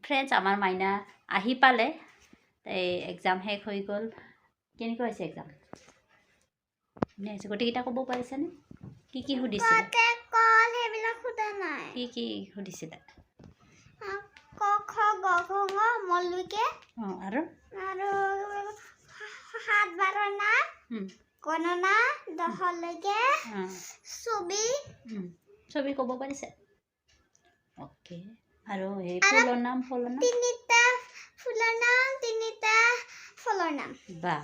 Friends আমাৰ মাইনা আহি পালে এই এক্সাম শেষ হৈ গ'ল কেনেকুৱা হৈছে এক্সাম গোটেইকেইটা ক'ব পাৰিছেনে কি সুধিছিলে কি সুধিছিলে ক খ গ ঘ ঙ মলৈকে আৰু 7-12 না গণনা 10লৈকে ছবি ক'ব পাৰিছে অ'কে আৰু এই ফুলৰ নাম তিনিটা ফুলৰ নাম তিনিটা ফলৰ নাম বা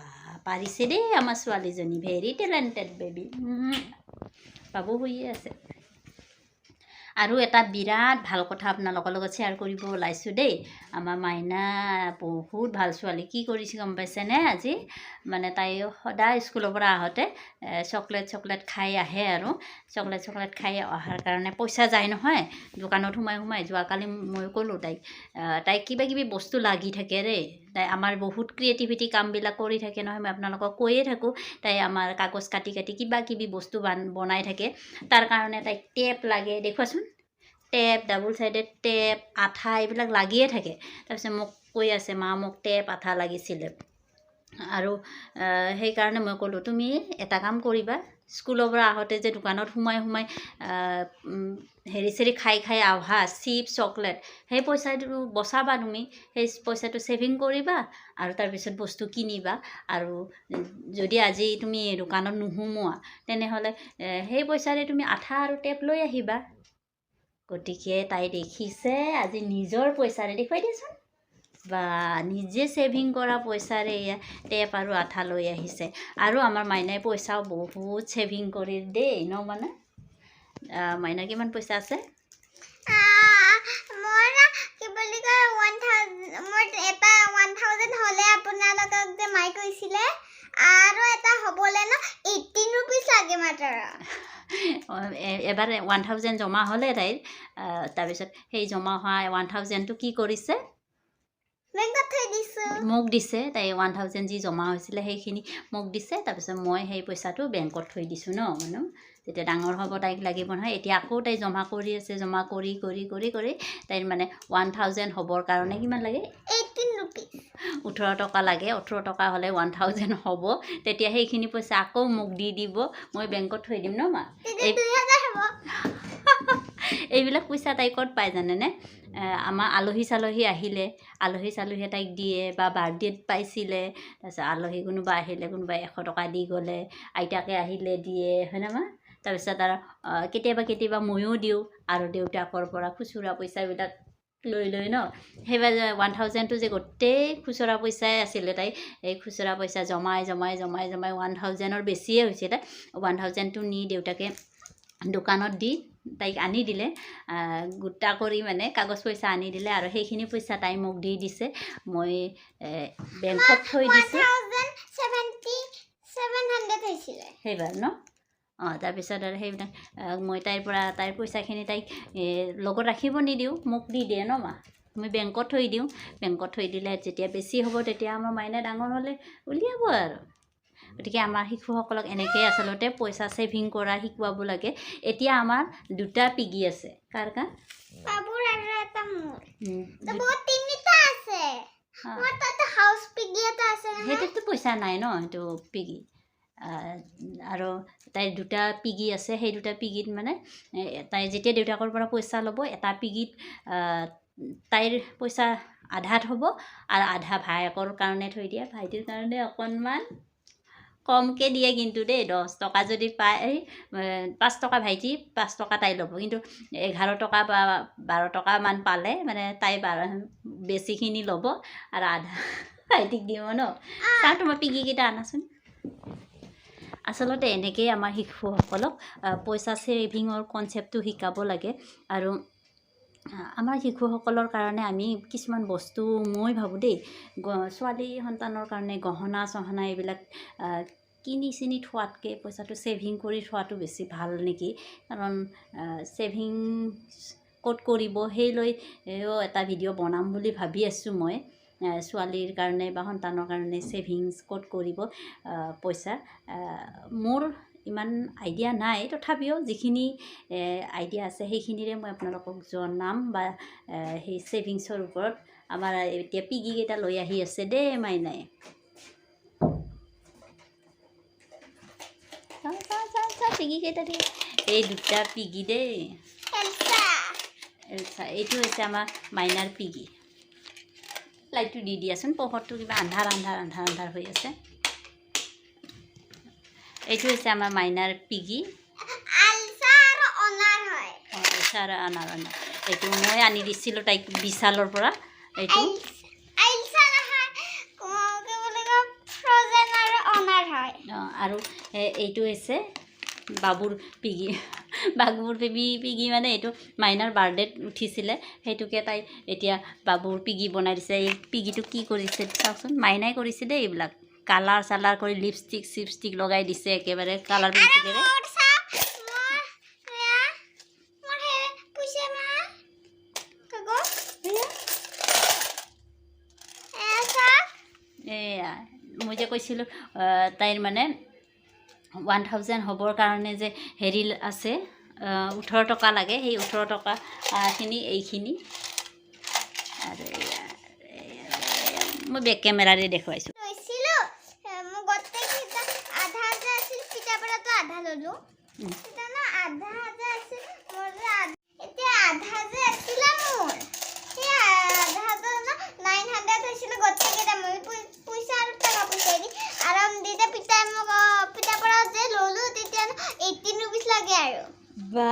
পাৰিছে দেই আমাৰ ছোৱালীজনী ভেৰি টেলেণ্টেড বেবী বাবু শুইয়ে আছে আৰু এটা বিৰাট ভাল কথা আপোনালোকৰ লগত শ্বেয়াৰ কৰিব ওলাইছোঁ দেই আমাৰ মাইনা বহুত ভাল ছোৱালী কি কৰিছে গম পাইছেনে আজি মানে তাই সদায় স্কুলৰ পৰা আহোঁতে চকলেট খাই আহে আৰু চকলেট খাই অহাৰ কাৰণে পইচা যায় নহয় দোকানত সোমাই যোৱাকালি মই ক'লোঁ তাইক কিবা কিবি বস্তু লাগি থাকে দেই তাই আমাৰ বহুত ক্ৰিয়েটিভিটি কামবিলাক কৰি থাকে নহয় মই আপোনালোকক কৈয়ে থাকোঁ তাই আমাৰ কাগজ কাটি কিবা কিবি বস্তু বনাই থাকে তাৰ কাৰণে তাইক টেপ লাগে দেখুৱাচোন টেপ ডাবল চাইডেড টেপ আঠা এইবিলাক লাগিয়ে থাকে তাৰপিছত মোক কৈ আছে মা মোক টেপ আঠা লাগিছিলে আৰু সেইকাৰণে মই ক'লোঁ তুমি এটা কাম কৰিবা স্কুলৰ পৰা আহোঁতে যে দোকানত সোমাই হেৰি চেৰি খাই আহা চিপছ চকলেট সেই পইচাটো বচাবা তুমি সেই পইচাটো ছেভিং কৰিবা আৰু তাৰপিছত বস্তু কিনিবা আৰু যদি আজি তুমি দোকানত নোসোমোৱা তেনেহ'লে সেই পইচাৰে তুমি আঠা আৰু টেপ লৈ আহিবা গতিকে তাই দেখিছে আজি নিজৰ পইচাৰে দেখুৱাই দিয়াচোন বা নিজে ছেভিং কৰা পইচাৰে টেপ আৰু আঠা লৈ আহিছে আৰু আমাৰ মাইনাই পইচাও বহুত ছেভিং কৰি দেই ন মানে মাইনাৰ কিমান পইচা আছে এবাৰ 1000 জমা হ'লে তাইৰ তাৰপিছত সেই জমা হোৱা 1000টো কি কৰিছে মোক দিছে তাই 1000 যি জমা হৈছিলে সেইখিনি মোক দিছে তাৰপিছত মই সেই পইচাটো বেংকত থৈ দিছোঁ ন মানে যেতিয়া ডাঙৰ হ'ব তাইক লাগিব নহয় এতিয়া আকৌ তাই জমা কৰি আছে জমা কৰি তাইৰ মানে 1000 হ'বৰ কাৰণে কিমান লাগে 18 টকা লাগে 18 টকা হ'লে 1000 হ'ব তেতিয়া সেইখিনি পইচা আকৌ মোক দি দিব মই বেংকত থৈ দিম ন মা এইবিলাক পইচা তাই ক'ত পায় জানেনে আমাৰ আলহী চালহী আহিলে আলহীয়ে তাইক দিয়ে বা বাৰ্থডেত পাইছিলে তাৰপিছত আলহী কোনোবা আহিলে কোনোবাই 100 টকা দি গ'লে আইতাকে আহিলে দিয়ে হয়নে মা তাৰপিছত আৰু কেতিয়াবা ময়ো দিওঁ আৰু দেউতাকৰ পৰা খুচুৰা পইচাবিলাক লৈ ন সেইবাৰ 1000টো যে গোটেই খুচুৰা পইচাই আছিলে তাই এই খুচুৰা পইচা জমাই 1000ৰ বেছিয়ে হৈছিলে 1000টো নি দেউতাকে দোকানত দি তাইক আনি দিলে গোটা কৰি মানে কাগজ পইচা আনি দিলে আৰু সেইখিনি পইচা তাই মোক দি দিছে মই বেংকত থৈ দিছোঁ সেইবাৰ ন তাৰপিছত আৰু সেইবিলাক মই তাইৰ পইচাখিনি তাইক লগত ৰাখিব নিদিওঁ মোক দি দিয়ে ন মা মই বেংকত থৈ দিওঁ বেংকত থৈ দিলে যেতিয়া বেছি হ'ব তেতিয়া আমাৰ মাইনা ডাঙৰ হ'লে উলিয়াব আৰু গতিকে আমাৰ শিশুসকলক এনেকৈ আচলতে পইচা ছেভিং কৰা শিকোৱাব লাগে এতিয়া আমাৰ 2টা পিগি আছে কাৰ সেইটোতো পইচা নাই ন সেইটো পিগি আৰু তাইৰ 2টা পিগি আছে সেই 2টা পিগিত মানে তাই যেতিয়া দেউতাকৰ পৰা পইচা ল'ব এটা পিগিত তাইৰ পইচা আধাত হ'ব আৰু আধা ভায়েকৰ কাৰণে থৈ দিয়ে ভাইটিৰ কাৰণে অকণমান কমকৈ দিয়ে কিন্তু দেই 10 টকা যদি পায় 5 টকা ভাইটি 5 টকা তাই ল'ব কিন্তু 11 টকা বা 12 টকামান পালে মানে তাই বেছিখিনি ল'ব আৰু আধা ভাইটিক দিব ন তাৰ তোমাৰ পিগিকেইটা আনাচোন আচলতে এনেকৈয়ে আমাৰ শিশুসকলক পইচা ছেভিঙৰ কনচেপ্টটো শিকাব লাগে আৰু আমাৰ শিশুসকলৰ কাৰণে আমি কিছুমান বস্তু মই ভাবোঁ দেই ছোৱালী সন্তানৰ কাৰণে গহনা চহনা এইবিলাক কিনি চিনি থোৱাতকৈ পইচাটো ছেভিং কৰি থোৱাটো বেছি ভাল নেকি কাৰণ ছেভিং ক'ত কৰিব সেই লৈ এটা ভিডিঅ' বনাম বুলি ভাবি আছোঁ মই ছোৱালীৰ কাৰণে বা সন্তানৰ কাৰণে ছেভিংছ ক'ত কৰিব পইচা মোৰ ইমান আইডিয়া নাই, তথাপিও যিখিনি আইডিয়া আছে সেইখিনিৰে মই আপোনালোকক জনাম বা সেই ছেভিংছৰ ওপৰত। আমাৰ এতিয়া পিগিকেইটা লৈ আহি আছে দেই মাইনাই। পিগিকেইটা দেই, এই দুটা পিগি দেই। এলছা, এইটো হৈছে আমাৰ মাইনাৰ পিগি। লাইটটো দি দিয়াচোন, পোহৰটো কিবা আন্ধাৰ আন্ধাৰ আন্ধাৰ আন্ধাৰ হৈ আছে। এইটো হৈছে আমাৰ মাইনাৰ পিগি। আলছা আৰু অনাৰ হয়। আলছা আৰু অনাৰ। এইটো মই আনি দিছিলোঁ তাইক বিশালৰ পৰা। এইটো আলছা নহয়, কি বুলি কয়, ফ্ৰজেন আৰু অনাৰ হয়। আৰু এইটো হৈছে বাবুৰ পিগি। বাবুৰ পিগি মানে এইটো মাইনাৰ বাৰ্থডেত উঠিছিলে, সেইটোকে তাই এতিয়া বাবুৰ পিগি বনাই দিছে। এই পিগিটো কি কৰিছে চাওকচোন, মাইনাই কৰিছে দেই। এইবিলাক কালাৰ চালাৰ কৰি লিপষ্টিক চিপষ্টিক লগাই দিছে, একেবাৰে কালাৰ পেঞ্চিলেৰে। এয়া মই যে কৈছিলোঁ তাইৰ মানে 1000 হ'বৰ কাৰণে যে হেৰি আছে, 18 টকা লাগে। সেই 18 টকাখিনি এইখিনি। আৰু মই বেক কেমেৰাৰে দেখুৱাইছোঁ। বা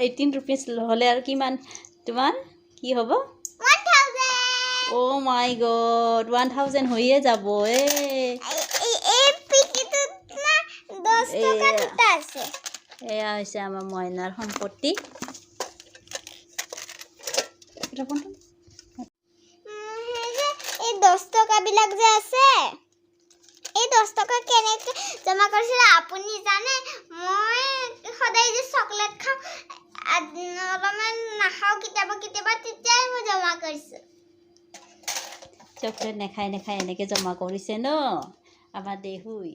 18 ৰুপিজ হ'লে আৰু কিমান তোমাৰ কি হ'ব? অ' মাই গড, 1000 হৈয়ে যাব। এয়া হৈছে আমাৰ মইনাৰ সম্পত্তি। এই 10 টকাবিলাক যে আছে, এই 10 টকা কেনেকৈ জমা কৰিছিলে আপুনি জানে? মই সদায় যে চকলেট খাওঁ, অলপমান নাখাওঁ কেতিয়াবা কেতিয়াবা, তেতিয়াই মই জমা কৰিছোঁ। চকলেট নেখাই নেখাই এনেকৈ জমা কৰিছে ন আমাৰ দেহুই।